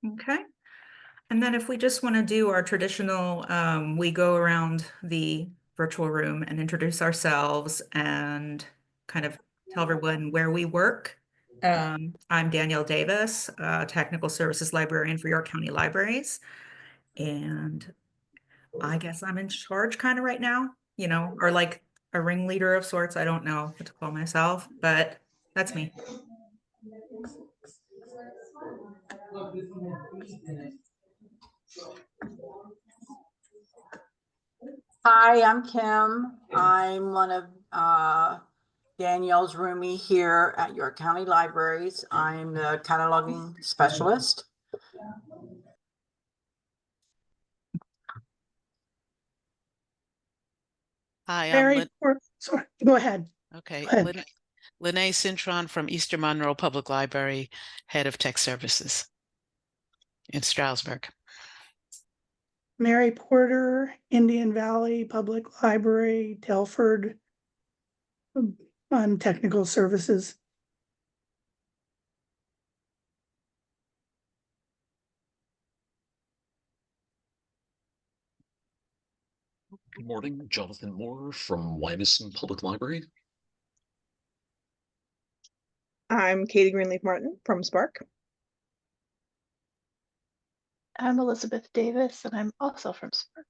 Okay. And then if we just want to do our traditional, we go around the virtual room and introduce ourselves and kind of tell everyone where we work. I'm Danielle Davis, Technical Services Librarian for York County Libraries. And I guess I'm in charge kind of right now, or like a ringleader of sorts. I don't know what to call myself, but that's me. Hi, I'm Kim. I'm one of Danielle's roomie here at York County Libraries. I'm the cataloging specialist. Hi, Mary, sorry, go ahead. okay. Go ahead. Lene Cintron from Eastern Monroe Public Library, Head of Tech Services in Stroudsburg. Mary Porter, Indian Valley Public Library, Telford, on technical services. Good morning, Jonathan Moore from Wyomissing Public Library. I'm Katie Greenleaf Martin from Spark. I'm Elizabeth Davis, and I'm also from Spark.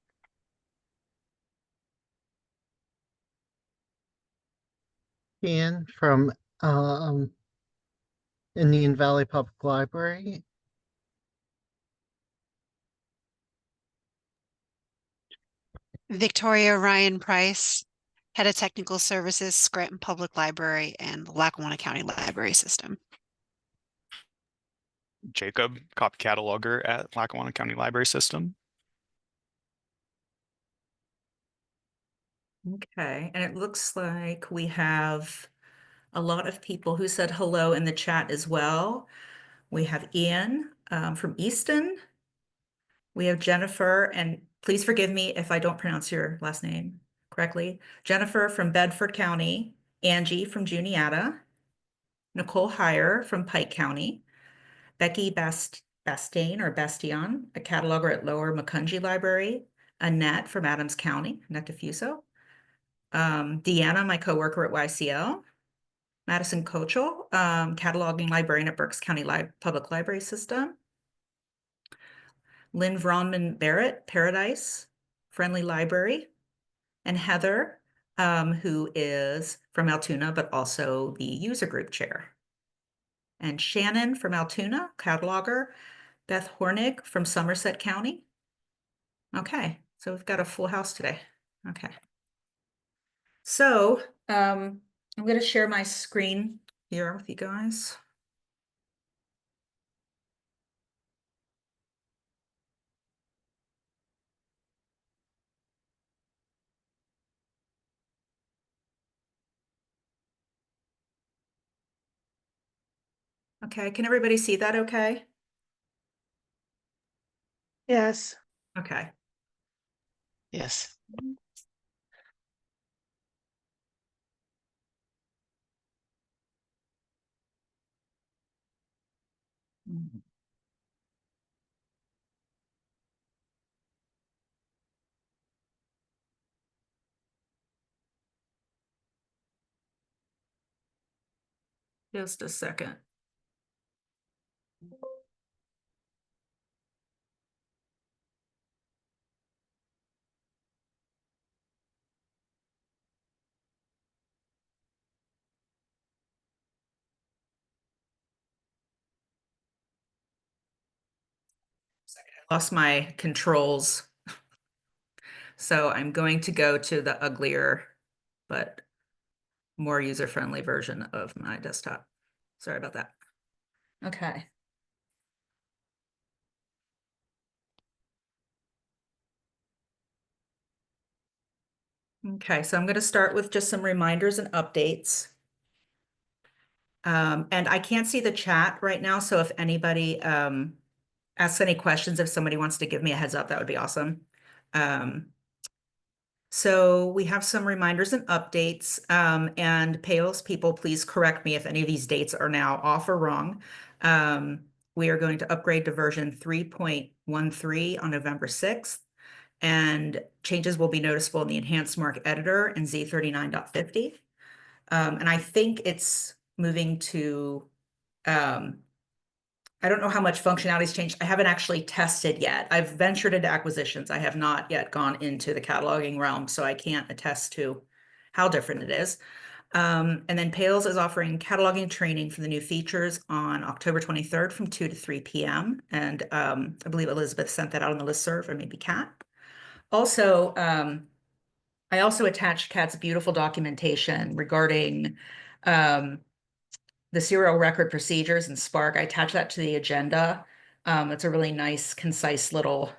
Ian from Indian Valley Public Library. Victoria Ryan Price, Head of Technical Services, Scranton Public Library and Lackawanna County Library System. Jacob, copy cataloger at Lackawanna County Library System. Okay, and it looks like we have a lot of people who said hello in the chat as well. We have Ian from Easton. We have Jennifer, and please forgive me if I don't pronounce your last name correctly. Jennifer from Bedford County, Angie from Juniata, Nicole Heyer from Pike County, Becky Bastain or Bastion, a cataloger at Lower Macungie Library, Annette from Adams County, Annette Diffuso, Deanna, my coworker at YCL, Madison Kochel, cataloging librarian at Berks County Public Library System, Lynn Vronman Barrett, Paradise, Friendly Library, and Heather, who is from Altoona, but also the user group chair. And Shannon from Altoona, cataloger, Beth Hornig from Somerset County. Okay, so we've got a full house today. Okay. So I'm going to share my screen here with you guys. Okay, can everybody see that okay? Yes. Okay. Yes. Just a second. I lost my controls. So I'm going to go to the uglier, but more user-friendly version of my desktop. Sorry about that. Okay. Okay, so I'm going to start with just some reminders and updates. And I can't see the chat right now, so if anybody asks any questions, if somebody wants to give me a heads up, that would be awesome. So we have some reminders and updates, and Pales people, please correct me if any of these dates are now off or wrong. we are going to upgrade to version 3.13 on November 6th. And changes will be noticeable in the enhanced mark editor in Z39.50. And I think it's moving to, I don't know how much functionality's changed. I haven't actually tested yet. I've ventured into acquisitions. I have not yet gone into the cataloging realm, so I can't attest to how different it is. And then Pales is offering cataloging training for the new features on October 23rd from 2 to 3 p.m. And I believe Elizabeth sent that out on the listserv, or maybe Kat. Also, I also attached Kat's beautiful documentation regarding the serial record procedures in Spark. I attached that to the agenda. It's a really nice, concise little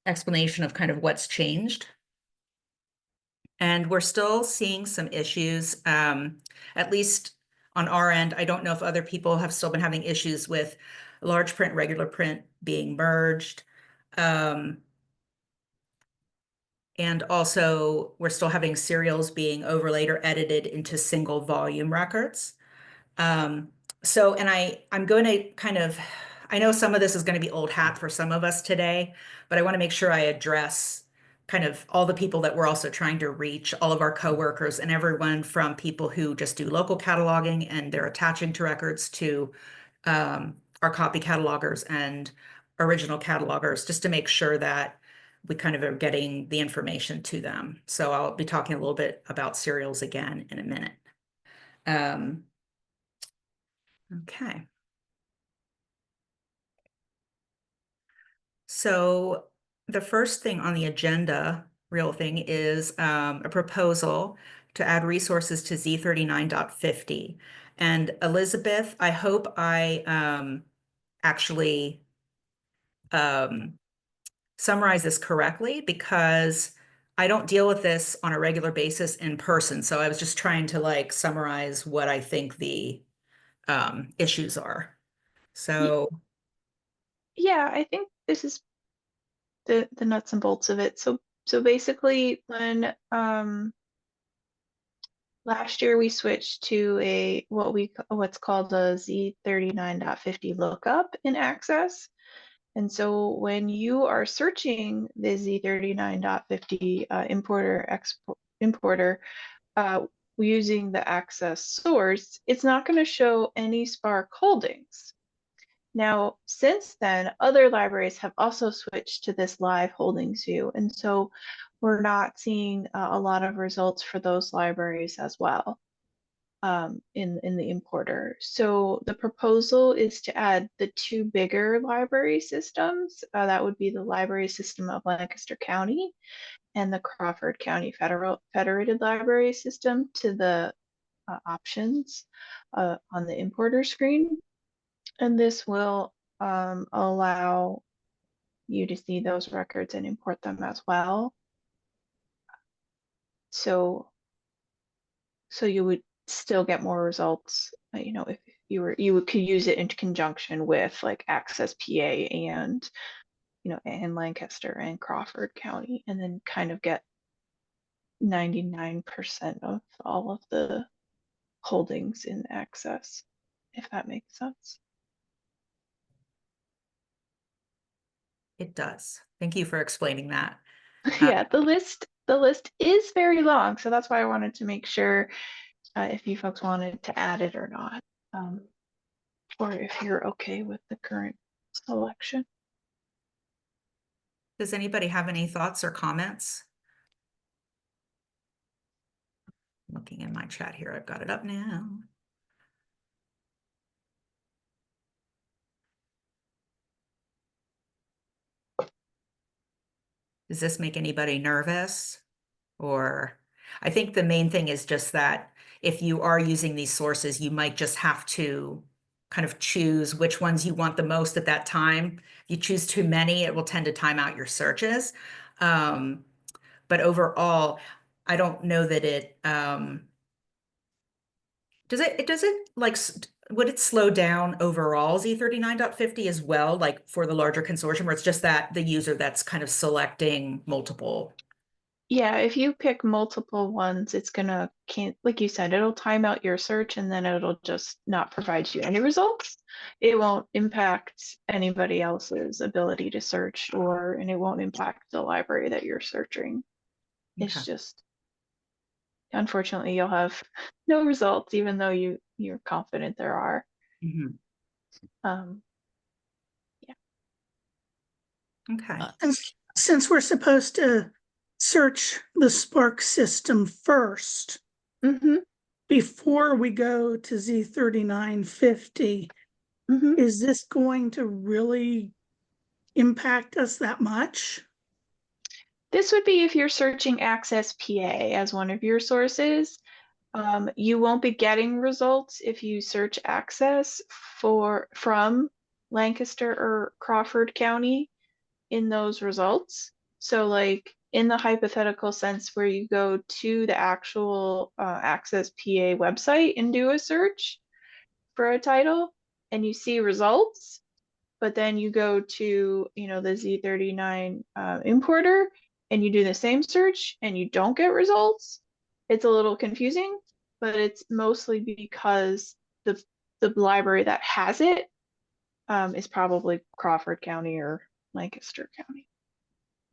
explanation of kind of what's changed. And we're still seeing some issues, at least on our end. I don't know if other people have still been having issues with large print, regular print being merged. And also, we're still having serials being overlaid or edited into single volume records. And I'm going to kind of, I know some of this is going to be old hat for some of us today, but I want to make sure I address kind of all the people that we're also trying to reach, all of our coworkers and everyone from people who just do local cataloging and they're attaching to records to our copy catalogers and original catalogers, just to make sure that we kind of are getting the information to them. So I'll be talking a little bit about serials again in a minute. Okay. So the first thing on the agenda, real thing, is a proposal to add resources to Z39.50. And Elizabeth, I hope I actually summarize this correctly, because I don't deal with this on a regular basis in person. So I was just trying to like summarize what I think the issues are. So Yeah, I think this is the nuts and bolts of it. So basically when last year we switched to what's called a Z39.50 lookup in Access. And so when you are searching the Z39.50 importer using the Access source, it's not going to show any Spark holdings. Now, since then, other libraries have also switched to this live holdings view. And so we're not seeing a lot of results for those libraries as well. In the importer. So the proposal is to add the two bigger library systems. That would be the library system of Lancaster County and the Crawford County Federated Library System to the options on the importer screen. And this will allow you to see those records and import them as well. So you would still get more results, if you could use it in conjunction with like Access PA and and Lancaster and Crawford County, and then kind of get 99% of all of the holdings in Access, if that makes sense. it does. Thank you for explaining that. Yeah, the list is very long, so that's why I wanted to make sure if you folks wanted to add it or not, or if you're okay with the current selection. Does anybody have any thoughts or comments? Looking in my chat here, I've got it up now. Does this make anybody nervous? Or I think the main thing is just that if you are using these sources, you might just have to kind of choose which ones you want the most at that time. If you choose too many, it will tend to time out your searches. But overall, I don't know that it does it like, would it slow down overall Z39.50 as well, like for the larger consortium, or it's just that the user that's kind of selecting multiple Yeah, if you pick multiple ones, it's gonna can't like you said, it'll time out your search and then it'll just not provide you any results. It won't impact anybody else's ability to search and it won't impact the library that you're searching. It's Okay. just unfortunately you'll have no results even though you're confident there are. Mhm. Um Okay. And since we're supposed to search the Spark system first, mhm, before we go to Z3950, mhm. is this going to really impact us that much? This would be if you're searching Access PA as one of your sources. You won't be getting results if you search Access from Lancaster or Crawford County in those results. So like in the hypothetical sense where you go to the actual Access PA website and do a search for a title and you see results, but then you go to, the Z39 importer and you do the same search and you don't get results, it's a little confusing, but it's mostly because the library that has it is probably Crawford County or Lancaster County.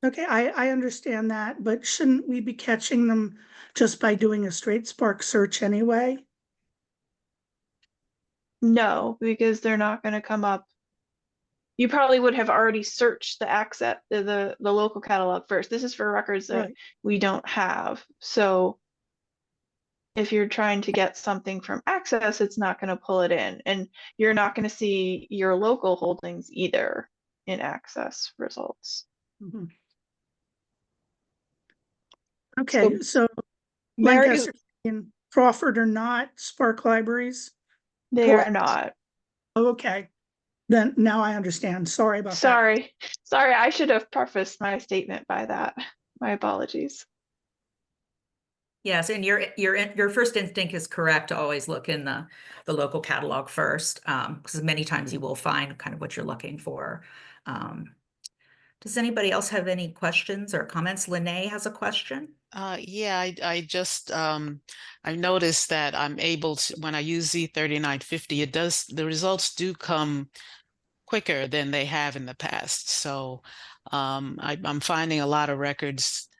Okay, I understand that, but shouldn't we be catching them just by doing a straight Spark search anyway? No, because they're not going to come up. You probably would have already searched the access the local catalog first. This is for records that Right. we don't have. So if you're trying to get something from Access, it's not going to pull it in. And you're not going to see your local holdings either in Access results. Mhm. Okay, so Mary, Lancaster and Crawford are not Spark libraries? They are Correct. not. Oh, okay, then now I understand. Sorry about that. Sorry. Sorry, I should have prefaced my statement by that. My apologies. Yes, and your first instinct is correct to always look in the local catalog first, because many times you will find kind of what you're looking for. Does anybody else have any questions or comments? Lene has a question. Yeah, I just I noticed that I'm able to, when I use Z3950, the results do come quicker than they have in the past. So I'm finding a lot of records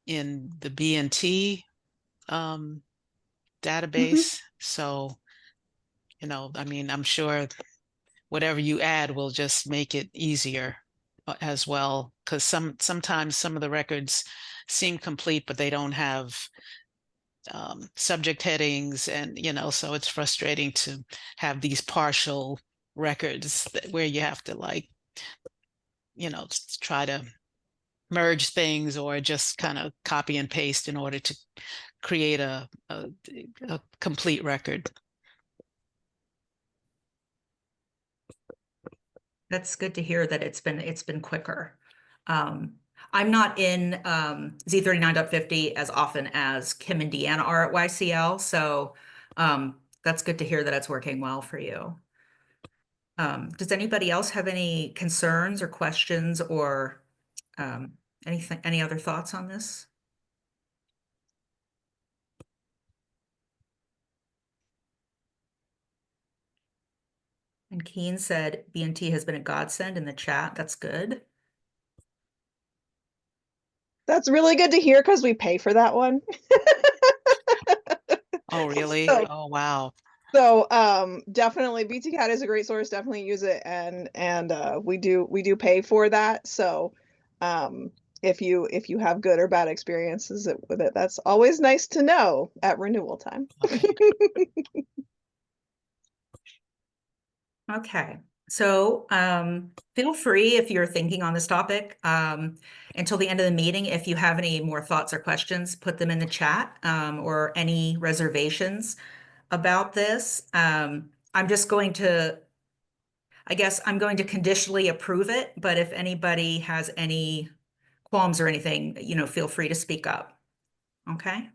in the BNT database. So, I mean, I'm sure whatever you add will just make it easier as well. Because sometimes some of the records seem complete, but they don't have subject headings, and so it's frustrating to have these partial records where you have to try to merge things or just kind of copy and paste in order to create a complete record. That's good to hear that it's been quicker. I'm not in Z39.50 as often as Kim and Deanna are at YCL, so that's good to hear that it's working well for you. Does anybody else have any concerns or questions or any other thoughts on this? And Keen said BNT has been a godsend in the chat. That's good. that's really good to hear because we pay for that one. Oh, really? So- Oh, wow. So definitely BTCat is a great source. Definitely use it, and we do pay for that. So if you have good or bad experiences with it, that's always nice to know at renewal time. Okay. Okay, so feel free if you're thinking on this topic until the end of the meeting. If you have any more thoughts or questions, put them in the chat or any reservations about this. I'm just going to, I guess I'm going to conditionally approve it, but if anybody has any qualms or anything, feel free to speak up. Okay.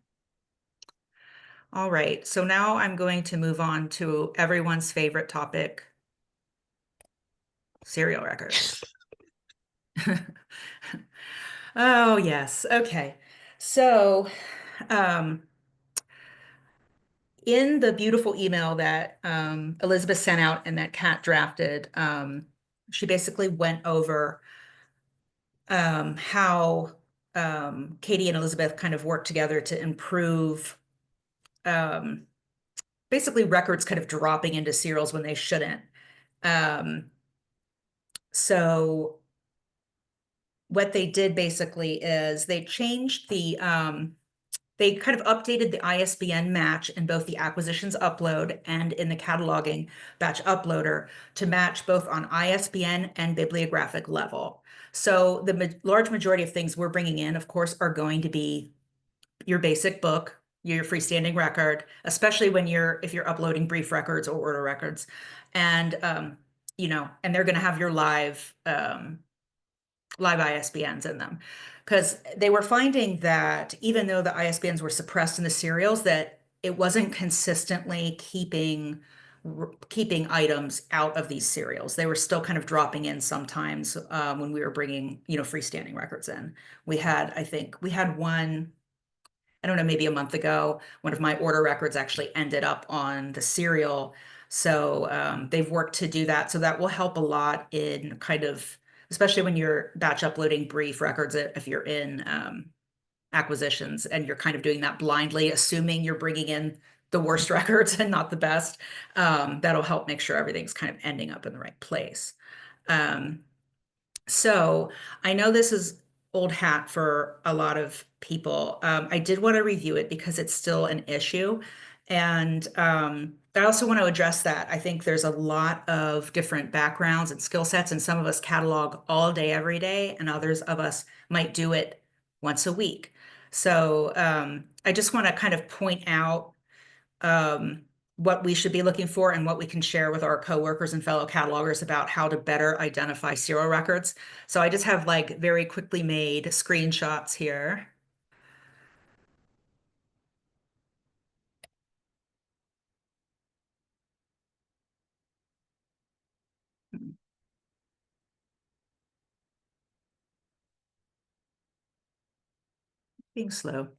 All right, so now I'm going to move on to everyone's favorite topic, serial records. Oh, yes. Okay. So, in the beautiful email that Elizabeth sent out and that Kat drafted, she basically went over how Katie and Elizabeth kind of worked together to improve basically records kind of dropping into serials when they shouldn't. So what they did basically is they changed the they kind of updated the ISBN match in both the acquisitions upload and in the cataloging batch uploader to match both on ISBN and bibliographic level. So the large majority of things we're bringing in, of course, are going to be your basic book, your freestanding record, especially when if you're uploading brief records or order records. And, you know, and they're going to have your live ISBNs in them, because they were finding that even though the ISBNs were suppressed in the serials, that it wasn't consistently keeping items out of these serials. They were still kind of dropping in sometimes when we were bringing, you know, freestanding records in. I think we had one, I don't know, maybe a month ago, one of my order records actually ended up on the serial. So they've worked to do that. So that will help a lot in kind of, especially when you're batch uploading brief records, if you're in acquisitions and you're kind of doing that blindly, assuming you're bringing in the worst records and not the best. That'll help make sure everything's kind of ending up in the right place. So I know this is old hat for a lot of people. I did want to review it because it's still an issue. And I also want to address that. I think there's a lot of different backgrounds and skill sets, and some of us catalog all day, every day, and others of us might do it once a week. So I just want to kind of point out what we should be looking for and what we can share with our coworkers and fellow catalogers about how to better identify serial records. So I just have like very quickly made screenshots here. Being slow.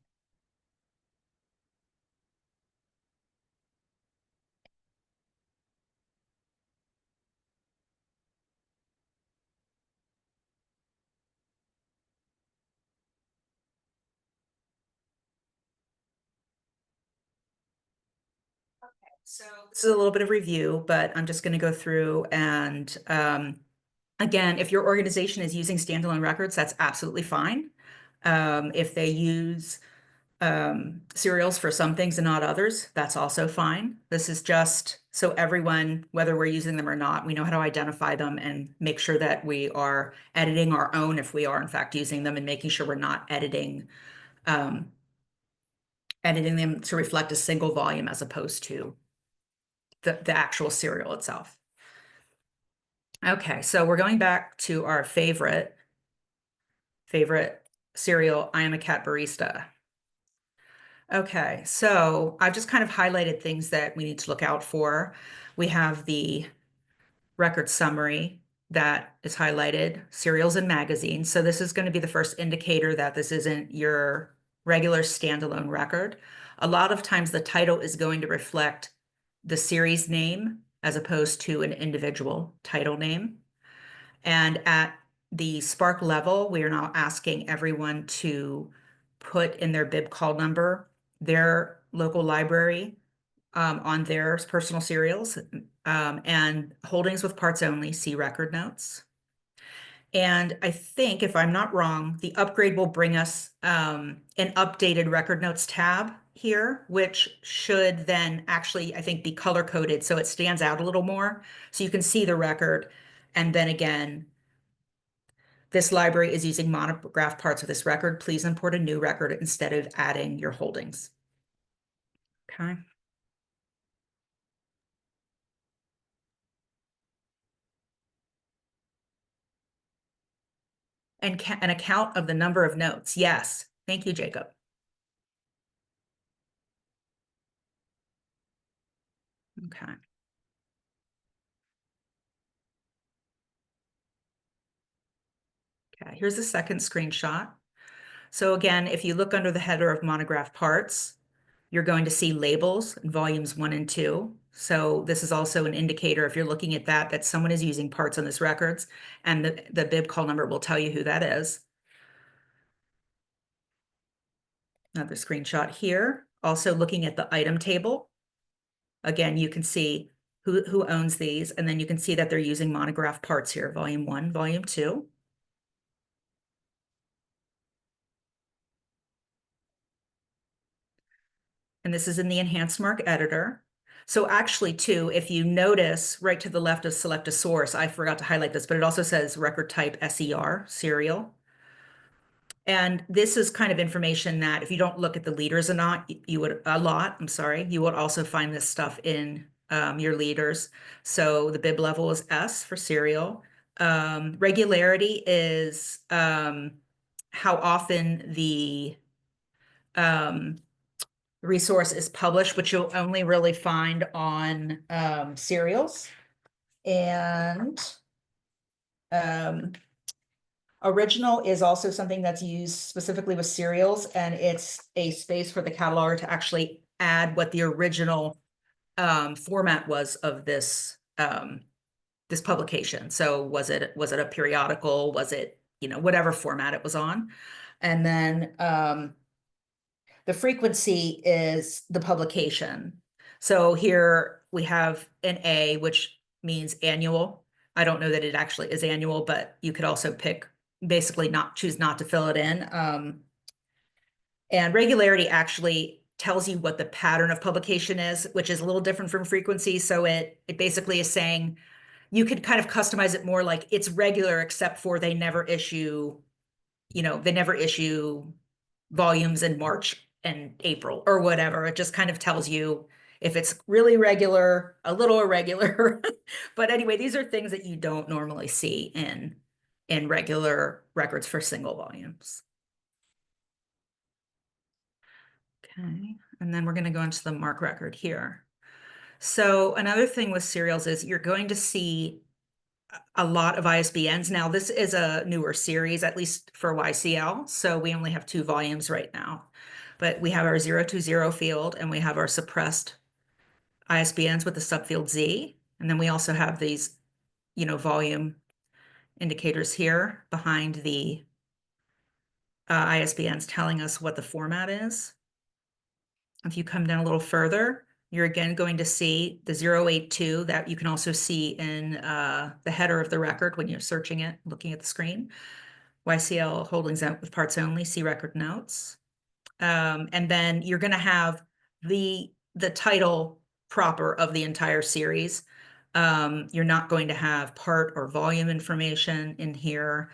So this is a little bit of review, but I'm just going to go through and again, if your organization is using standalone records, that's absolutely fine. If they use serials for some things and not others, that's also fine. This is just so everyone, whether we're using them or not, we know how to identify them and make sure that we are editing our own if we are in fact using them, and making sure we're not editing them to reflect a single volume as opposed to the actual serial itself. Okay, so we're going back to our favorite serial, I Am a Cat Barista. Okay, so I've just kind of highlighted things that we need to look out for. We have the record summary that is highlighted, serials and magazines. So this is going to be the first indicator that this isn't your regular standalone record. A lot of times the title is going to reflect the series name as opposed to an individual title name. And at the Spark level, we are now asking everyone to put in their bib call number, their local library on their personal serials, and holdings with parts only, see record notes. And I think, if I'm not wrong, the upgrade will bring us an updated record notes tab here, which should then actually, I think, be color coded so it stands out a little more. So you can see the record. And then again, this library is using monograph parts of this record. Please import a new record instead of adding your holdings. Okay. And an account of the number of notes. Yes. Thank you, Jacob. Okay. Okay, here's the second screenshot. So again, if you look under the header of monograph parts, you're going to see labels in volumes 1 and 2. So this is also an indicator, if you're looking at that, that someone is using parts on this records, and the bib call number will tell you who that is. Another screenshot here. Also looking at the item table. Again, you can see who owns these, and then you can see that they're using monograph parts here, volume 1, volume 2. And this is in the Enhanced Mark Editor. So actually too, if you notice right to the left of select a source, I forgot to highlight this, but it also says record type SER, serial. And this is kind of information that if you don't look at the leaders I'm sorry, you would also find this stuff in your leaders. So the bib level is S for serial. Regularity is how often the resource is published, which you'll only really find on serials. And original is also something that's used specifically with serials, and it's a space for the cataloger to actually add what the original format was of this this publication. So was it a periodical? Was it, you know, whatever format it was on? And then the frequency is the publication. So here we have an A, which means annual. I don't know that it actually is annual, but you could also pick, basically choose not to fill it in. And regularity actually tells you what the pattern of publication is, which is a little different from frequency. So it basically is saying you could kind of customize it more like it's regular, except for they never issue, you know, they never issue volumes in March and April or whatever. It just kind of tells you if it's really regular, a little irregular. But anyway, these are things that you don't normally see in regular records for single volumes. Okay, and then we're going to go into the MARC record here. So another thing with serials is you're going to see a lot of ISBNs. Now, this is a newer series, at least for YCL. So we only have 2 volumes right now. But we have our 020 field, and we have our suppressed ISBNs with the subfield Z. And then we also have these, you know, volume indicators here behind the ISBNs telling us what the format is. If you come down a little further, you're again going to see the 082 that you can also see in the header of the record when you're searching it, looking at the screen. YCL holdings out with parts only, see record notes. And then you're going to have the title proper of the entire series. You're not going to have part or volume information in here.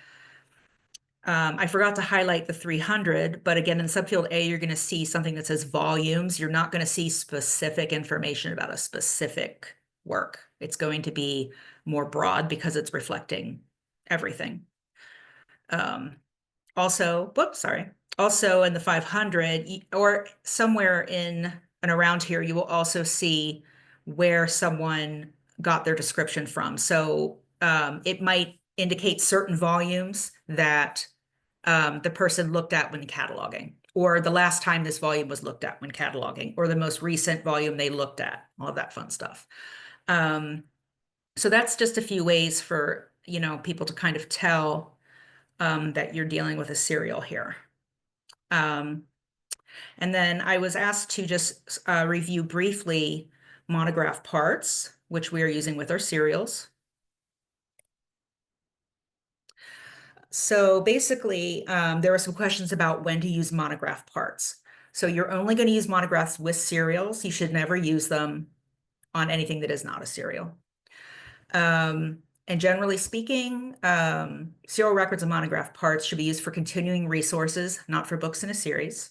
I forgot to highlight the 300, but again, in subfield A, you're going to see something that says volumes. You're not going to see specific information about a specific work. It's going to be more broad because it's reflecting everything. Also in the 500 or somewhere in and around here, you will also see where someone got their description from. So it might indicate certain volumes that the person looked at when cataloging, or the last time this volume was looked at when cataloging, or the most recent volume they looked at, all of that fun stuff. So that's just a few ways for, you know, people to kind of tell that you're dealing with a serial here. And then I was asked to just review briefly monograph parts, which we are using with our serials. So basically, there were some questions about when to use monograph parts. So you're only going to use monographs with serials. You should never use them on anything that is not a serial. And generally speaking, serial records and monograph parts should be used for continuing resources, not for books in a series.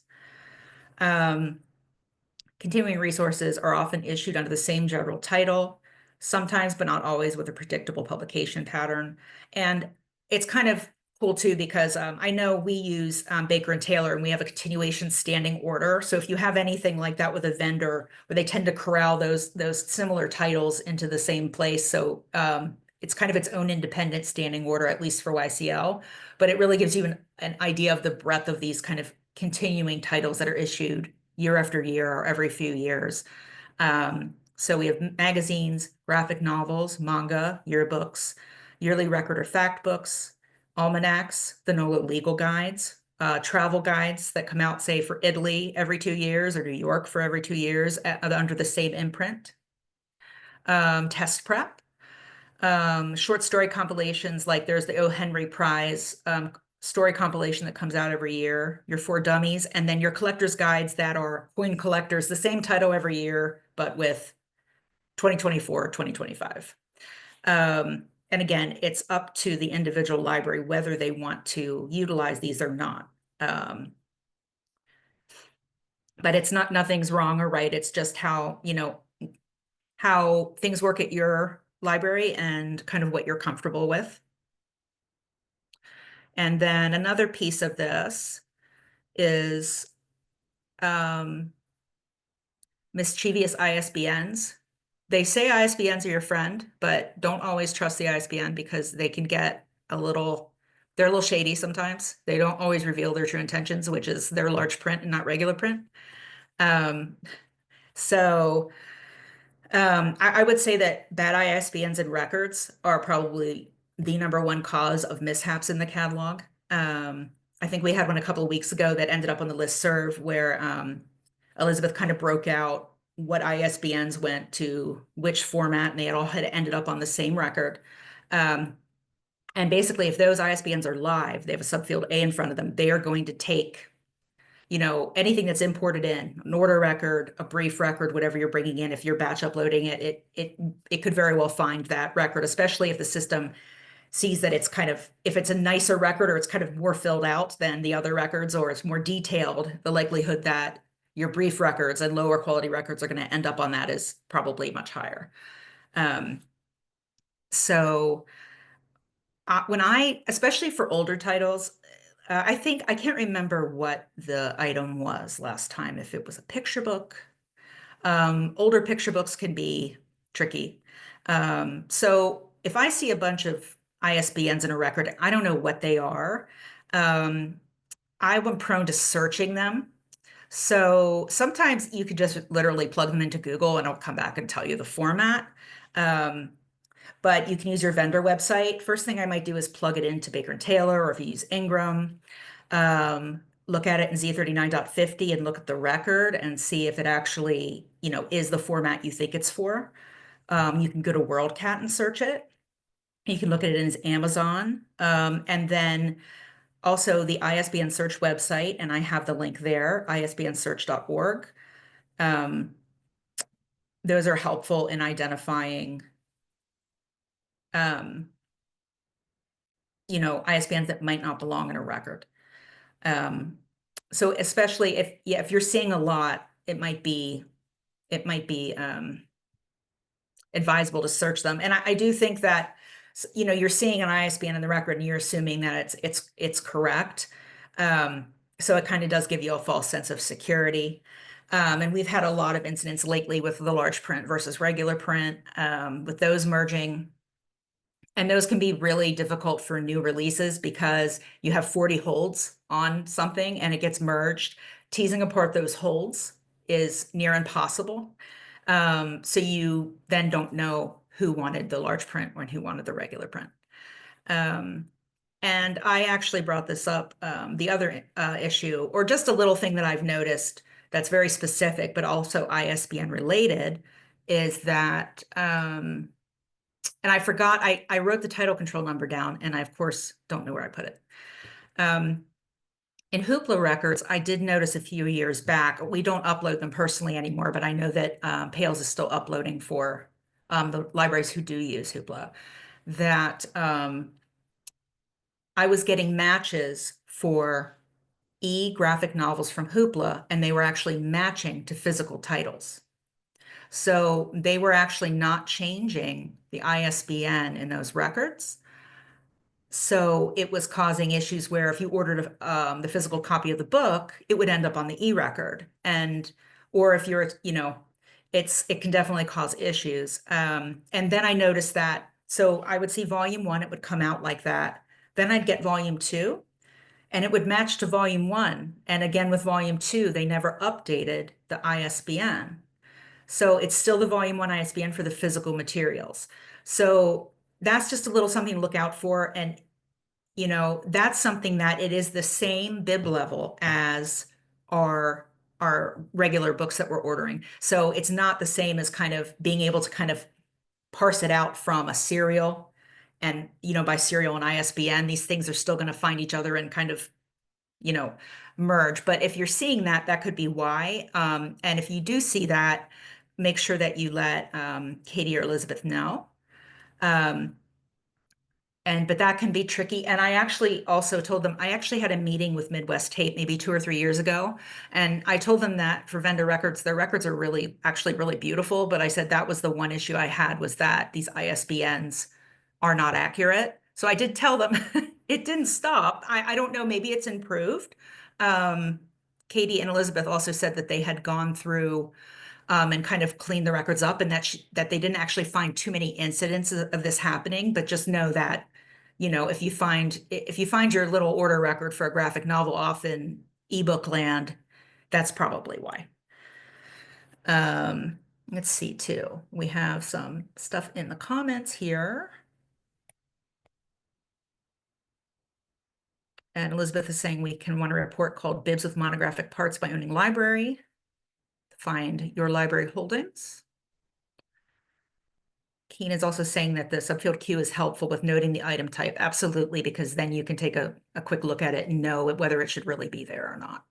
Continuing resources are often issued under the same general title, sometimes, but not always, with a predictable publication pattern. And it's kind of cool too, because I know we use Baker and Taylor, and we have a continuation standing order. So if you have anything like that with a vendor, where they tend to corral those similar titles into the same place, so it's kind of its own independent standing order, at least for YCL, but it really gives you an idea of the breadth of these kind of continuing titles that are issued year after year or every few years. So we have magazines, graphic novels, manga, yearbooks, yearly record or fact books, almanacs, the NOLA legal guides, travel guides that come out, say, for Italy every 2 years or New York for every 2 years under the same imprint. Test prep, short story compilations, like there's the O. Henry Prize story compilation that comes out every year, your 4 dummies, and then your collector's guides that are coin collectors, the same title every year, but with 2024, 2025. And again, it's up to the individual library whether they want to utilize these or not. But it's not, nothing's wrong or right. It's just how, you know, how things work at your library and kind of what you're comfortable with. And then another piece of this is mischievous ISBNs. They say ISBNs are your friend, but don't always trust the ISBN because they can get they're a little shady sometimes. They don't always reveal their true intentions, which is their large print and not regular print. I would say that bad ISBNs and records are probably the #1 cause of mishaps in the catalog. I think we had one a couple of weeks ago that ended up on the listserv where Elizabeth kind of broke out what ISBNs went to which format, and they all had ended up on the same record. And basically, if those ISBNs are live, they have a subfield A in front of them, they are going to take, you know, anything that's imported in, an order record, a brief record, whatever you're bringing in. If you're batch uploading it, it could very well find that record, especially if the system sees that it's kind of, if it's a nicer record or it's kind of more filled out than the other records, or it's more detailed, the likelihood that your brief records and lower quality records are going to end up on that is probably much higher. Especially for older titles, I think, I can't remember what the item was last time, if it was a picture book. Older picture books can be tricky. So if I see a bunch of ISBNs in a record, I don't know what they are. I'm prone to searching them. So sometimes you could just literally plug them into Google and it'll come back and tell you the format. But you can use your vendor website. First thing I might do is plug it into Baker & Taylor, or if you use Ingram, look at it in Z39.50 and look at the record and see if it actually, you know, is the format you think it's for. You can go to WorldCat and search it. You can look at it in Amazon. And then also the ISBN search website, and I have the link there, isbnsearch.org. Those are helpful in identifying you know, ISBNs that might not belong in a record. So especially if you're seeing a lot, it might be advisable to search them. And I do think that, you know, you're seeing an ISBN in the record and you're assuming that it's correct. So it kind of does give you a false sense of security. And we've had a lot of incidents lately with the large print versus regular print, with those merging. And those can be really difficult for new releases because you have 40 holds on something and it gets merged. Teasing apart those holds is near impossible. So you then don't know who wanted the large print and who wanted the regular print. And I actually brought this up, the other issue, or just a little thing that I've noticed that's very specific, but also ISBN related, is that, and I forgot, I wrote the title control number down, and I, of course, don't know where I put it. In Hoopla records, I did notice a few years back, we don't upload them personally anymore, but I know that Pales is still uploading for the libraries who do use Hoopla, that I was getting matches for graphic novels from Hoopla, and they were actually matching to physical titles. So they were actually not changing the ISBN in those records. So it was causing issues where if you ordered the physical copy of the book, it would end up on the record. Or if you're, you know, it can definitely cause issues. And then I noticed that So I would see volume 1, it would come out like that. Then I'd get volume 2, and it would match to volume 1. And again, with volume 2, they never updated the ISBN. So it's still the volume 1 ISBN for the physical materials. So that's just a little something to look out for. And, you know, that's something that it is the same bib level as our regular books that we're ordering. So it's not the same as kind of being able to kind of parse it out from a serial. And, you know, by serial and ISBN, these things are still going to find each other and kind of, you know, merge. But if you're seeing that, that could be why. And if you do see that, make sure that you let Katie or Elizabeth know. But that can be tricky. And I actually also told them, I actually had a meeting with Midwest Tape maybe 2 or 3 years ago. And I told them that for vendor records, their records are really, actually really beautiful. But I said that was the one issue I had, was that these ISBNs are not accurate. So I did tell them it didn't stop. I don't know, maybe it's improved. Katie and Elizabeth also said that they had gone through and kind of cleaned the records up, and that they didn't actually find too many incidents of this happening, but just know that, you know, if you find your little order record for a graphic novel off in ebook land, that's probably why. Let's see too. We have some stuff in the comments here. And Elizabeth is saying we can want a report called Bibs with Monographic Parts by Owning Library. Find your library holdings. Keen is also saying that the subfield Q is helpful with noting the item type. Absolutely, because then you can take a quick look at it and know whether it should really be there or not.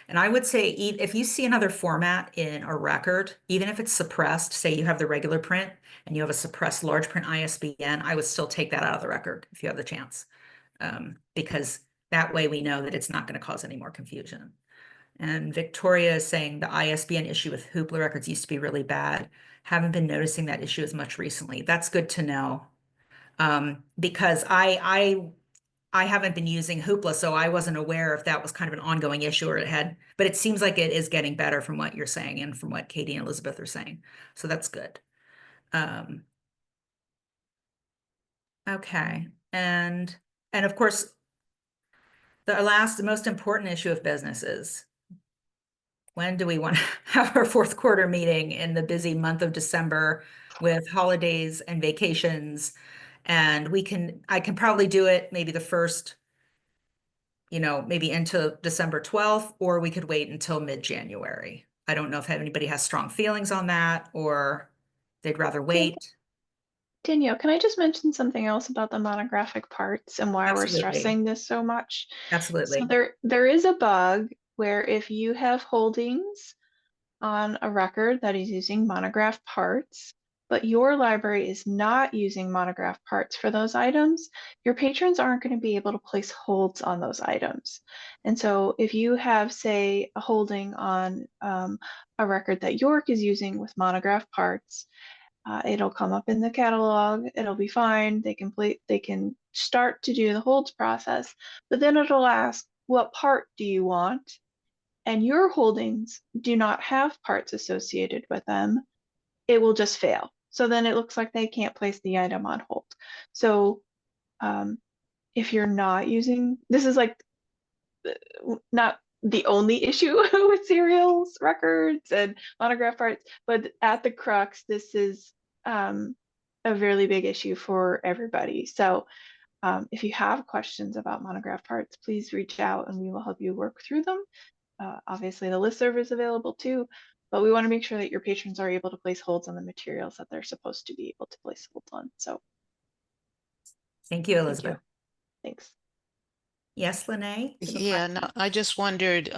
And I would say if you see another format in a record, even if it's suppressed, say you have the regular print and you have a suppressed large print ISBN, I would still take that out of the record if you have the chance, because that way we know that it's not going to cause any more confusion. And Victoria is saying the ISBN issue with Hoopla records used to be really bad. Haven't been noticing that issue as much recently. That's good to know, because I haven't been using Hoopla, so I wasn't aware if that was kind of an ongoing issue or it had, but it seems like it is getting better from what you're saying and from what Katie and Elizabeth are saying. So that's good. Okay. And of course, the most important issue of business is, when do we want to have our fourth quarter meeting in the busy month of December with holidays and vacations? And I can probably do it maybe the first, you know, maybe into December 12th, or we could wait until mid-January. I don't know if anybody has strong feelings on that, or they'd rather wait. Danielle, can I just mention something else about the monographic parts and why we're Absolutely. stressing this so much? Absolutely. So there is a bug where if you have holdings on a record that is using monograph parts, but your library is not using monograph parts for those items, your patrons aren't going to be able to place holds on those items. And so if you have, say, a holding on a record that York is using with monograph parts, it'll come up in the catalog, it'll be fine, they can start to do the holds process, but then it'll ask, what part do you want? And your holdings do not have parts associated with them, it will just fail. So then it looks like they can't place the item on hold. So if you're not using, this is like not the only issue with serials, records, and monograph parts, but at the crux, this is a really big issue for everybody. So if you have questions about monograph parts, please reach out and we will help you work through them. Obviously, the listserv is available too, but we want to make sure that your patrons are able to place holds on the materials that they're supposed to be able to place holds on. So Thank you, Elizabeth. Thanks. Yes, Lene? Yeah, no, I just wondered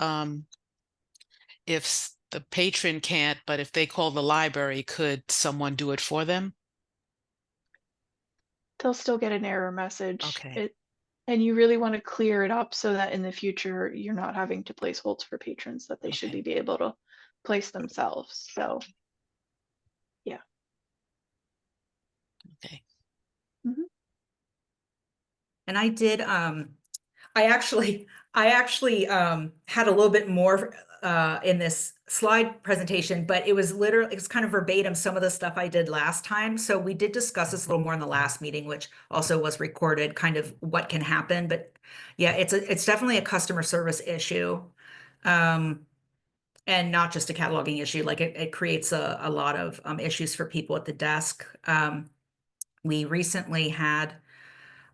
if the patron can't, but if they call the library, could someone do it for them? They'll still get an error message. Okay. And you really want to clear it up so that in the future you're not having to place holds for patrons that they should be able to place themselves. So yeah. Okay. And I did I actually had a little bit more in this slide presentation, but it was literally, it was kind of verbatim some of the stuff I did last time. So we did discuss this a little more in the last meeting, which also was recorded, kind of what can happen. But yeah, it's definitely a customer service issue. And not just a cataloging issue, like it creates a lot of issues for people at the desk. We recently had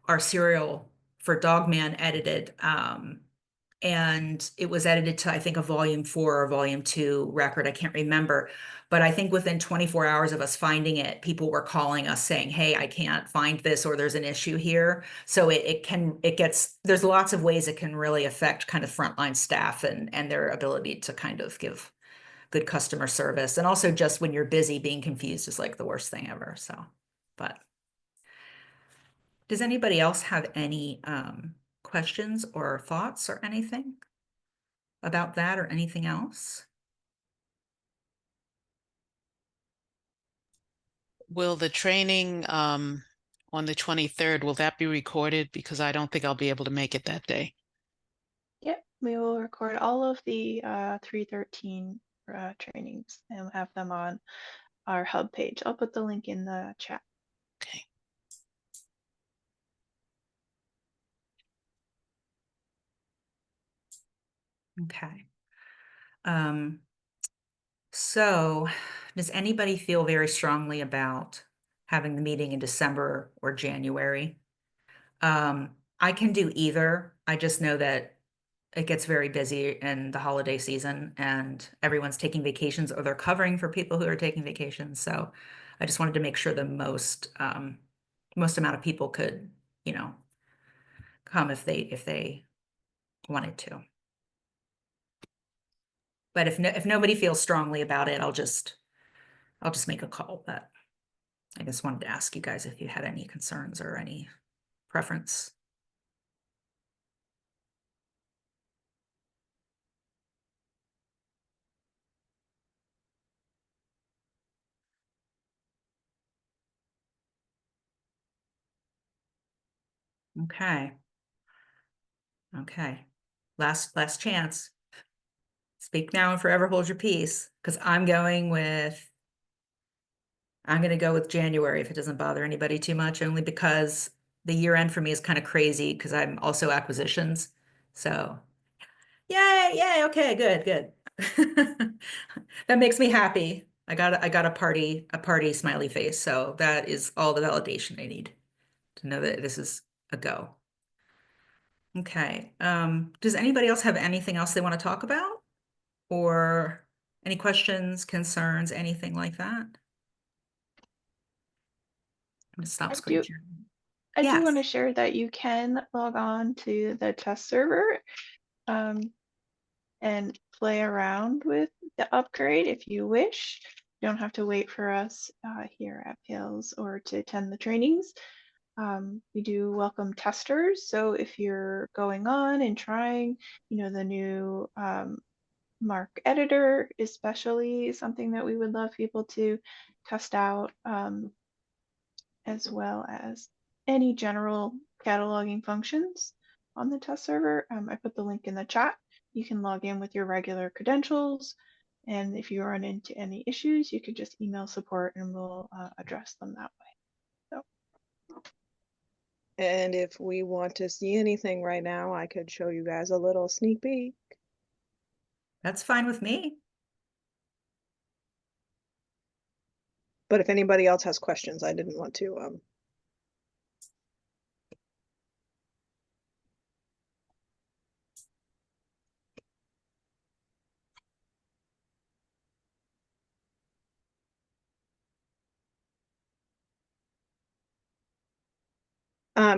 our serial for Dogman edited, and it was edited to, I think, a volume 4 or volume 2 record. I can't remember, but I think within 24 hours of us finding it, people were calling us saying, hey, I can't find this, or there's an issue here. So there's lots of ways it can really affect kind of frontline staff and their ability to kind of give good customer service. And also just when you're busy, being confused is like the worst thing ever. So, but does anybody else have any questions or thoughts or anything about that or anything else? Will the training on the 23rd, will that be recorded? Because I don't think I'll be able to make it that day. Yep, we will record all of the 313 trainings and have them on our hub page. I'll put the link in the chat. Okay. Okay. So does anybody feel very strongly about having the meeting in December or January? I can do either. I just know that it gets very busy in the holiday season and everyone's taking vacations or they're covering for people who are taking vacations. So I just wanted to make sure the most amount of people could, come if they wanted to. But if nobody feels strongly about it, I'll just make a call. But I just wanted to ask you guys if you had any concerns or any preference. Okay. Okay. Last chance. Speak now and forever hold your peace, because I'm going to go with January if it doesn't bother anybody too much, only because the year end for me is kind of crazy because I'm also acquisitions. So yay, okay, good. That makes me happy. I got a party smiley face. So that is all the validation I need to know that this is a go. Okay. Does anybody else have anything else they want to talk about? Or any questions, concerns, anything like that? I'm gonna stop screen sharing. I do want to Yes. share that you can log on to the test server and play around with the upgrade if you wish. You don't have to wait for us here at Pales or to attend the trainings. We do welcome testers. So if you're going on and trying, the new Mark editor, especially something that we would love people to test out, as well as any general cataloging functions on the test server. I put the link in the chat. You can log in with your regular credentials. And if you run into any issues, you could just email support and we'll address them that way. So. And if we want to see anything right now, I could show you guys a little sneak peek. That's fine with me. But if anybody else has questions, I didn't want to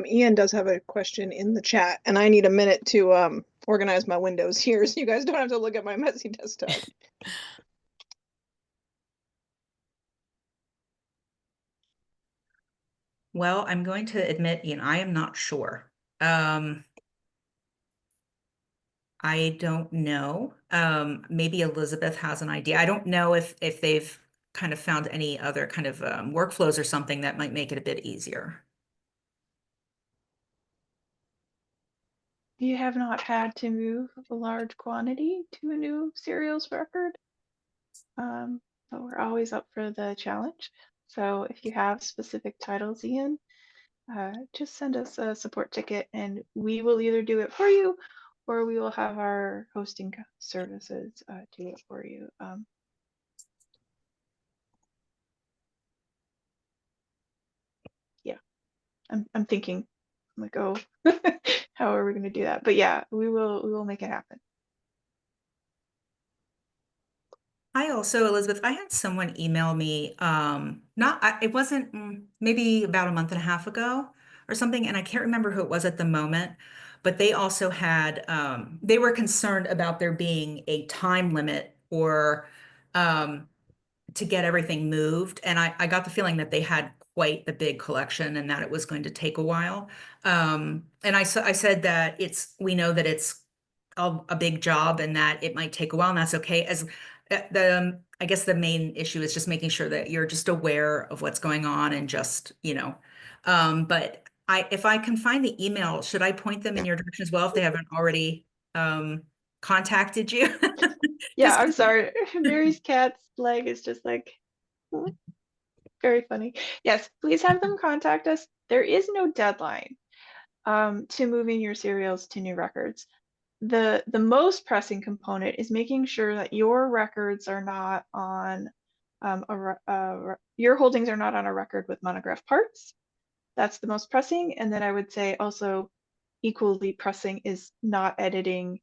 Ian does have a question in the chat, and I need a minute to organize my windows here so you guys don't have to look at my messy desktop. Well, I'm going to admit, Ian, I am not sure. I don't know. Maybe Elizabeth has an idea. I don't know if they've kind of found any other kind of workflows or something that might make it a bit easier. you have not had to move a large quantity to a new serials record. But we're always up for the challenge. So if you have specific titles, Ian, just send us a support ticket and we will either do it for you or we will have our hosting services do it for you. Yeah, I'm thinking, I'm like, oh, how are we going to do that? But yeah, we will make it happen. I also, Elizabeth, I had someone email me, it wasn't maybe about a month and a half ago or something, and I can't remember who it was at the moment, but they also had, they were concerned about there being a time limit or to get everything moved. And I got the feeling that they had quite the big collection and that it was going to take a while. And I said that we know that it's a big job and that it might take a while, and that's okay. As I guess the main issue is just making sure that you're just aware of what's going on and just, but if I can find the email, should I point them in your direction as well if they haven't already contacted you? Yeah, I'm sorry. Mary's cat's leg is just like very funny. Yes, please have them contact us. There is no deadline to moving your serials to new records. The most pressing component is making sure that your records are not on your holdings are not on a record with monograph parts. That's the most pressing. And then I would say also equally pressing is not editing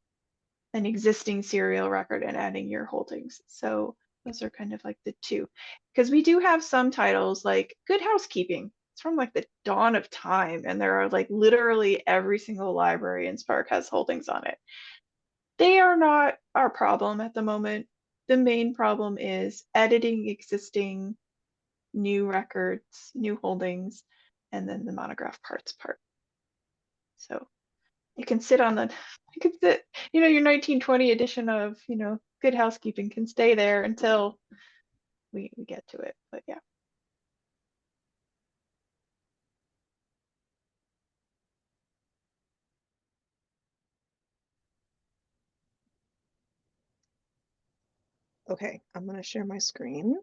an existing serial record and adding your holdings. So those are kind of like the two, because we do have some titles like Good Housekeeping. It's from like the dawn of time, and there are like literally every single library in Spark has holdings on it. They are not our problem at the moment. The main problem is editing existing new records, new holdings, and then the monograph parts part. So you can sit on the, you can sit, your 1920 edition of, Good Housekeeping can stay there until we get to it. But yeah. Okay, I'm going to share my screen.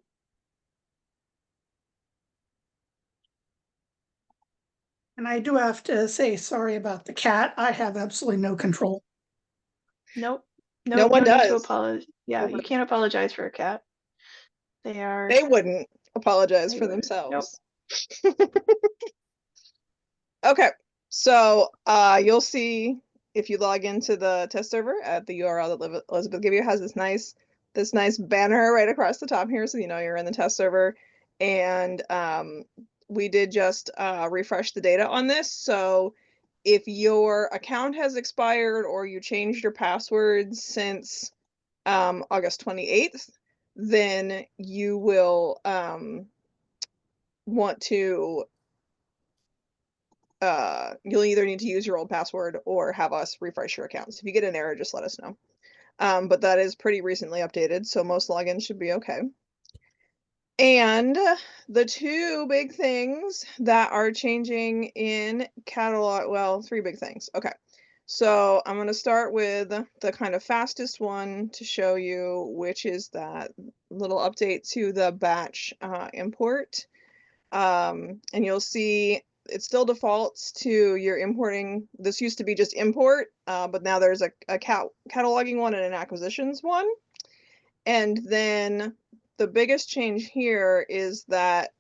And I do have to say sorry about the cat. I have absolutely no control. Nope. No one need to does. apologize. Yeah, you can't apologize for a cat. They wouldn't apologize for themselves. Okay, so you'll see if you log into the test server at the URL that Elizabeth gave you, has this nice banner right across the top here, so you know you're in the test server. And we did just refresh the data on this. So if your account has expired or you changed your passwords since August 28th, then you will want to you'll either need to use your old password or have us refresh your account. So if you get an error, just let us know. But that is pretty recently updated, so most logins should be okay. And the two big things that are changing in catalog, well, three big things. Okay, so I'm going to start with the kind of fastest one to show you, which is that little update to the batch import. And you'll see it still defaults to your importing. This used to be just import, but now there's a cataloging one and an acquisitions one. And then the biggest change here is that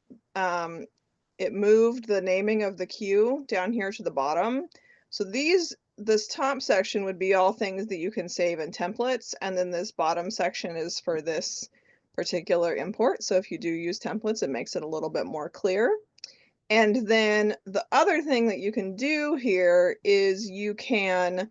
it moved the naming of the queue down here to the bottom. So this top section would be all things that you can save in templates, and then this bottom section is for this particular import. So if you do use templates, it makes it a little bit more clear. And then the other thing that you can do here is you can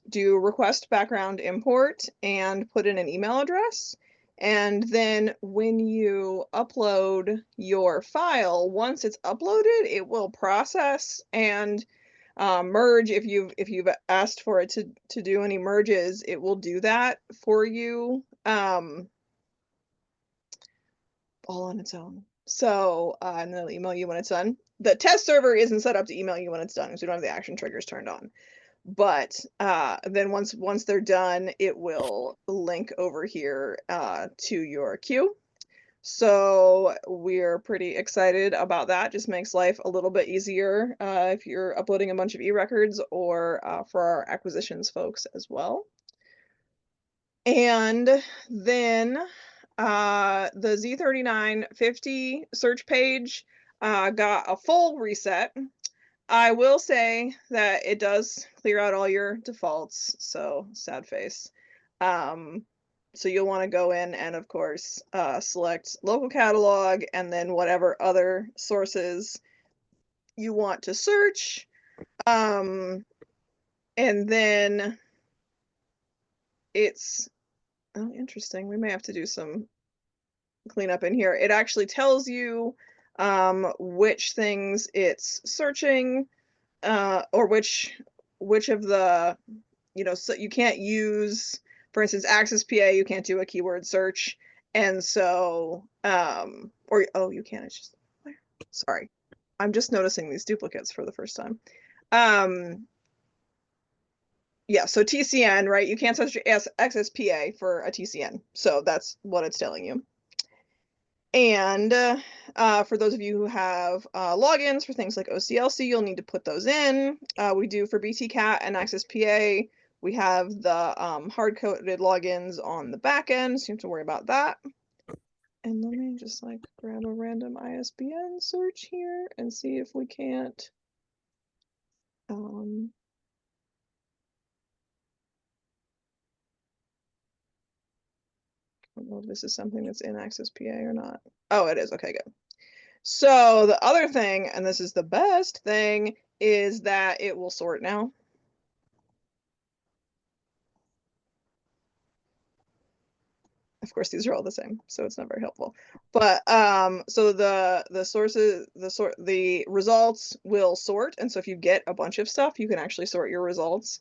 do request background import and put in an email address. And then when you upload your file, once it's uploaded, it will process and merge. If you've asked for it to do any merges, it will do that for you all on its own. So and they'll email you when it's done. The test server isn't set up to email you when it's done, because we don't have the action triggers turned on. But then once they're done, it will link over here to your queue. So we're pretty excited about that. Just makes life a little bit easier if you're uploading a bunch of e-records, or for our acquisitions folks as well. And then the Z3950 search page got a full reset. I will say that it does clear out all your defaults, so sad face. So you'll want to go in and, of course, select local catalog and then whatever other sources you want to search. And then it's, oh, interesting. We may have to do some cleanup in here. It actually tells you which things it's searching, or which of the, so you can't use, for instance, Access PA, you can't do a keyword search. And so, or, oh, you can, it's just, sorry. I'm just noticing these duplicates for the first time. Yeah, so TCN, right? You can't search Access PA for a TCN. So that's what it's telling you. And for those of you who have logins for things like OCLC, you'll need to put those in. We do for BTCat and Access PA. We have the hard-coded logins on the back end, so you have to worry about that. And let me just like grab a random ISBN search here and see if we can't. I don't know if this is something that's in Access PA or not. Oh, it is. Okay, good. So the other thing, and this is the best thing, is that it will sort now. Of course, these are all the same, so it's not very helpful. But so the results will sort, and so if you get a bunch of stuff, you can actually sort your results,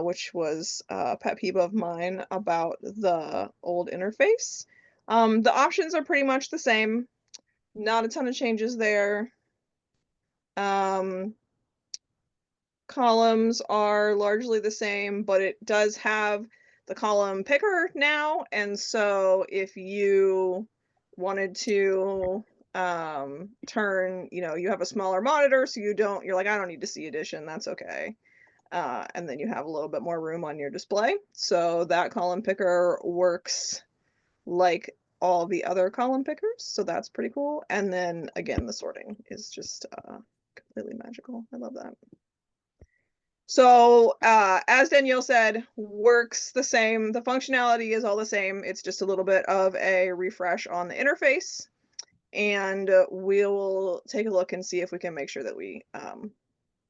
which was a pet peeve of mine about the old interface. The options are pretty much the same. Not a ton of changes there. Columns are largely the same, but it does have the column picker now. And so if you wanted to turn, you have a smaller monitor, so you're like, I don't need to see addition, that's okay. And then you have a little bit more room on your display. So that column picker works like all the other column pickers. So that's pretty cool. And then again, the sorting is just completely magical. I love that. So as Danielle said, works the same. The functionality is all the same. It's just a little bit of a refresh on the interface. And we'll take a look and see if we can make sure that we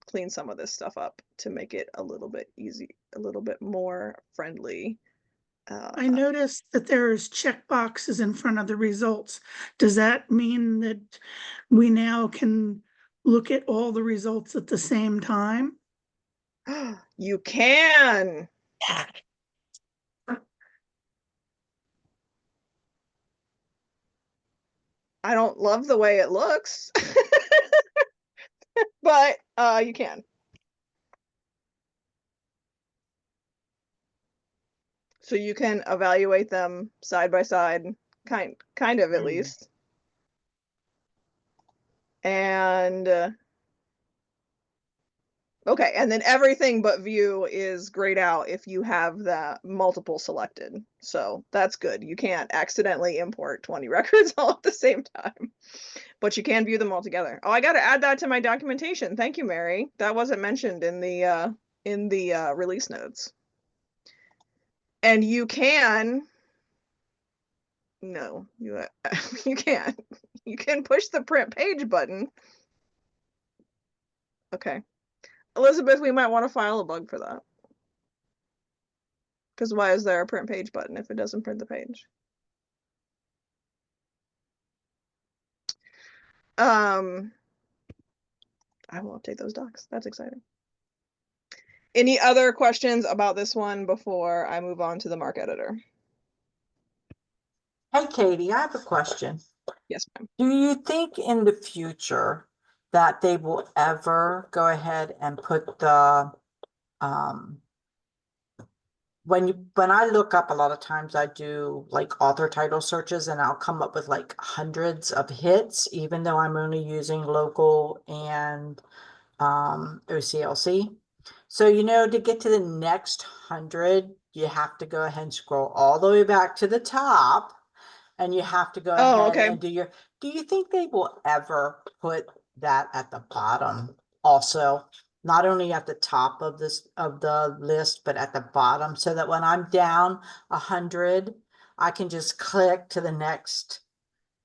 clean some of this stuff up to make it a little bit easy, a little bit more friendly. I noticed that there's check boxes in front of the results. Does that mean that we now can look at all the results at the same time? You can. I don't love the way it looks, but you can. So you can evaluate them side by side, kind of at least. And okay, and then everything but view is grayed out if you have the multiple selected. So that's good. You can't accidentally import 20 records all at the same time, but you can view them all together. Oh, I got to add that to my documentation. Thank you, Mary. That wasn't mentioned in the release notes. And you can, no, you can't. You can push the print page button. Okay. Elizabeth, we might want to file a bug for that. Because why is there a print page button if it doesn't print the page? I will update those docs. That's exciting. Any other questions about this one before I move on to the MARC editor? Hey, Katie, I have a question. Yes, ma'am. Do you think in the future that they will ever go ahead and put the when I look up, a lot of times I do like author title searches and I'll come up with like hundreds of hits, even though I'm only using local and OCLC. So, to get to the next 100, you have to go ahead and scroll all the way back to the top, and you have to go Oh, ahead okay. and do you think they will ever put that at the bottom also? Not only at the top of the list, but at the bottom, so that when I'm down 100, I can just click to the next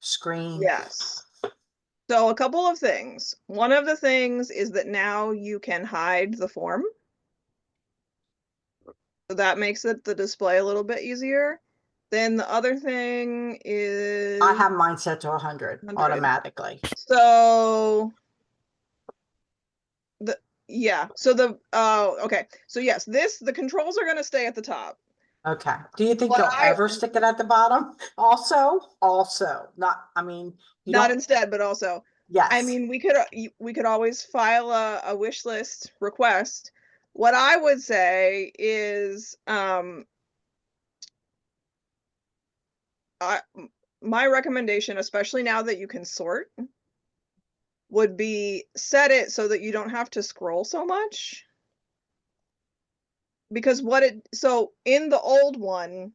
screen. Yes. So a couple of things. One of the things is that now you can hide the form. So that makes the display a little bit easier. Then the other thing is I have mine set to 100 100. automatically. So okay. So yes, the controls are going to stay at the top. Okay. Do you think But they'll ever stick it at the bottom? Also, not, I mean, you not don't, instead, but also. yes. I mean, we could always file a wish list request. What I would say is, my recommendation, especially now that you can sort, would be set it so that you don't have to scroll so much. Because so in the old one,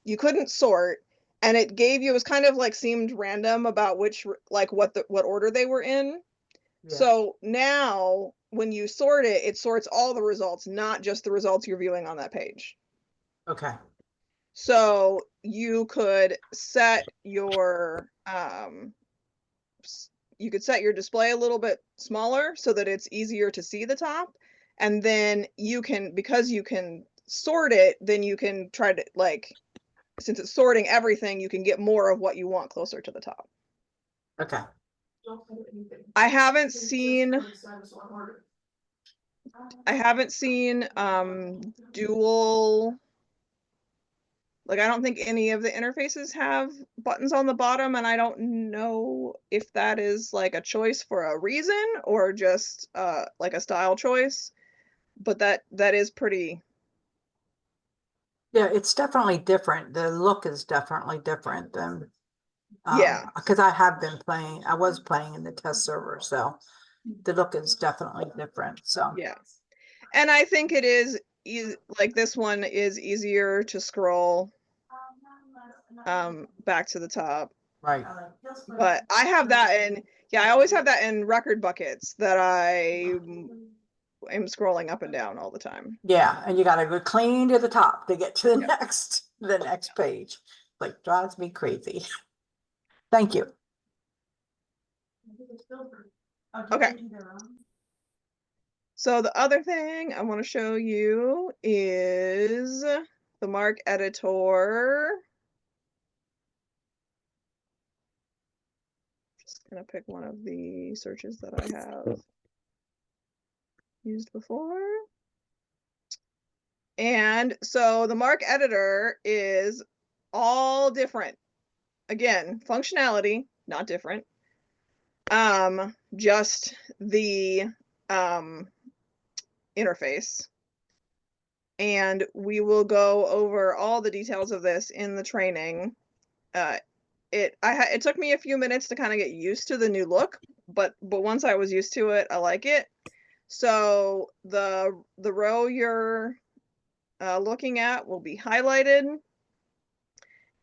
you couldn't sort, and it was kind of like seemed random about which, like what order they were in. Yeah. So now when you sort it, it sorts all the results, not just the results you're viewing on that page. Okay. So you could set your display a little bit smaller so that it's easier to see the top. And then because you can sort it, then you can try to, like, since it's sorting everything, you can get more of what you want closer to the top. Okay. I haven't seen dual, like, I don't think any of the interfaces have buttons on the bottom, and I don't know if that is like a choice for a reason or just like a style choice, but that is pretty. Yeah, it's definitely different. The look is definitely different than, Yeah. because I was playing in the test server, so the look is definitely different. So Yeah. And I think it is like this one is easier to scroll back to the top. right. But I have that I always have that in record buckets that I am scrolling up and down all the time. Yeah, and you gotta go clean to the top to get to the next page. Like, drives me crazy. Thank you. Okay. So the other thing I want to show you is the Mark editor. Just gonna pick one of the searches that I have used before. And so the Mark editor is all different. Again, functionality, not different. Just the interface. And we will go over all the details of this in the training. It took me a few minutes to kind of get used to the new look, but once I was used to it, I like it. So the row you're looking at will be highlighted.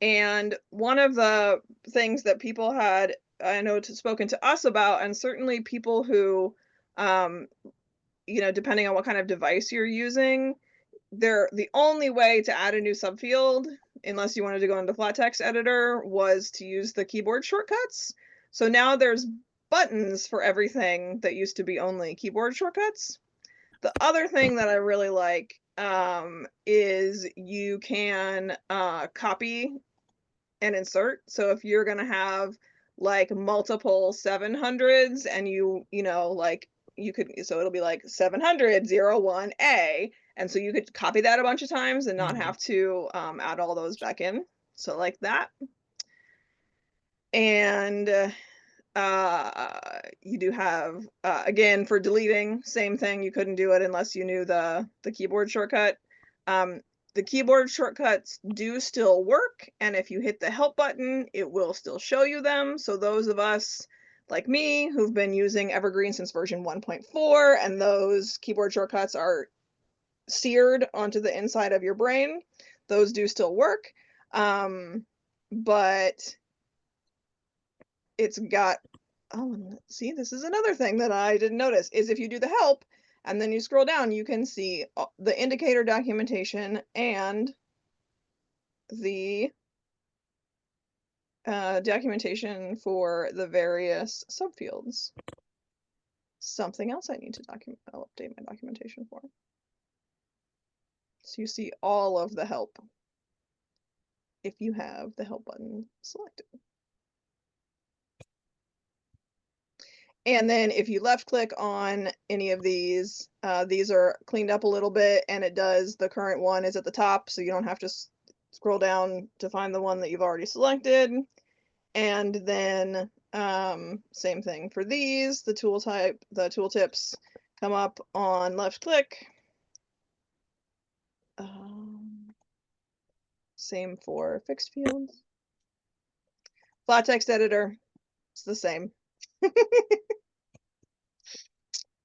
And one of the things that people had, I know, spoken to us about, and certainly people who, depending on what kind of device you're using, the only way to add a new subfield, unless you wanted to go into flat text editor, was to use the keyboard shortcuts. So now there's buttons for everything that used to be only keyboard shortcuts. The other thing that I really like is you can copy and insert. So if you're going to have like multiple 700s and so it'll be like 700 01A. And so you could copy that a bunch of times and not have to add all those back in. So like that. And You do have, again, for deleting, same thing. You couldn't do it unless you knew the keyboard shortcut. The keyboard shortcuts do still work, and if you hit the help button, it will still show you them. So those of us like me who've been using Evergreen since version 1.4, and those keyboard shortcuts are seared onto the inside of your brain, those do still work. But it's got, oh, see, this is another thing that I didn't notice, is if you do the help and then you scroll down, you can see the indicator documentation and the documentation for the various subfields. Something else I need to I'll update my documentation for. So you see all of the help if you have the help button selected. And then if you left click on any of these are cleaned up a little bit, and it does, the current one is at the top, so you don't have to scroll down to find the one that you've already selected. And then same thing for these, the tooltips come up on left click. Same for fixed fields. Flat text editor, it's the same.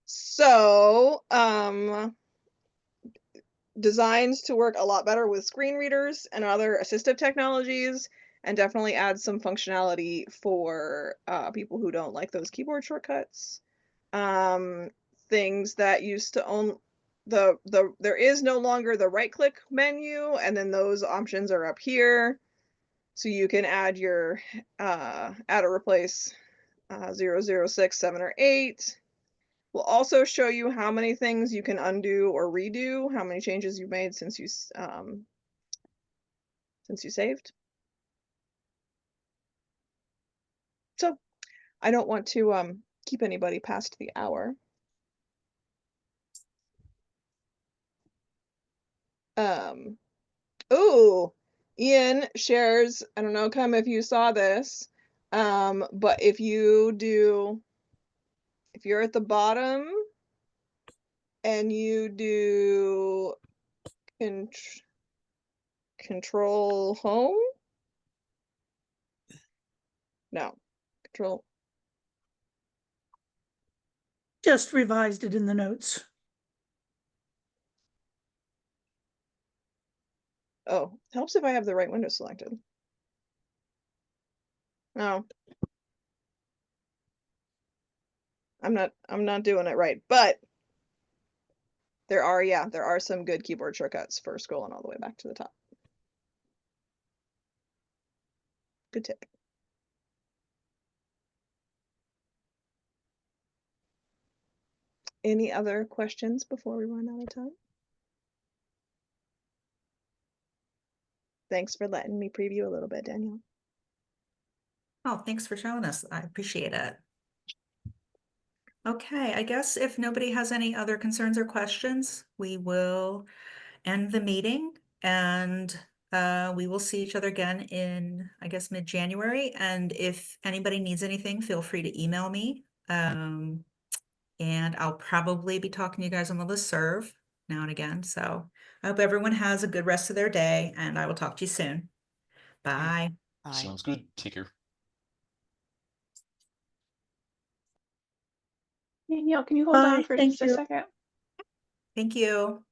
So, designs to work a lot better with screen readers and other assistive technologies, and definitely add some functionality for people who don't like those keyboard shortcuts. Things that used to own there is no longer the right click menu, and then those options are up here. So you can add your add or replace 0, 6, 7, or 8. We'll also show you how many things you can undo or redo, how many changes you've made since you saved. So I don't want to keep anybody past the hour. Oh, Ian shares, I don't know, Kim, if you saw this, but if you're at the bottom and you do control home, no, control. Just revised it in the notes. Oh, helps if I have the right window selected. No. I'm not doing it right, but there are some good keyboard shortcuts for scrolling all the way back to the top. Good tip. Any other questions before we run out of time? Thanks for letting me preview a little bit, Danielle. Oh, thanks for showing us. I appreciate it. Okay, I guess if nobody has any other concerns or questions, we will end the meeting, and we will see each other again in, I guess, mid-January. And if anybody needs anything, feel free to email me. And I'll probably be talking to you guys on the listserv now and again. So I hope everyone has a good rest of their day, and I will talk to you soon. Bye. Bye. Sounds good. Take care. Danielle, can you hold on Bye, for thank just a you. second? Thank you.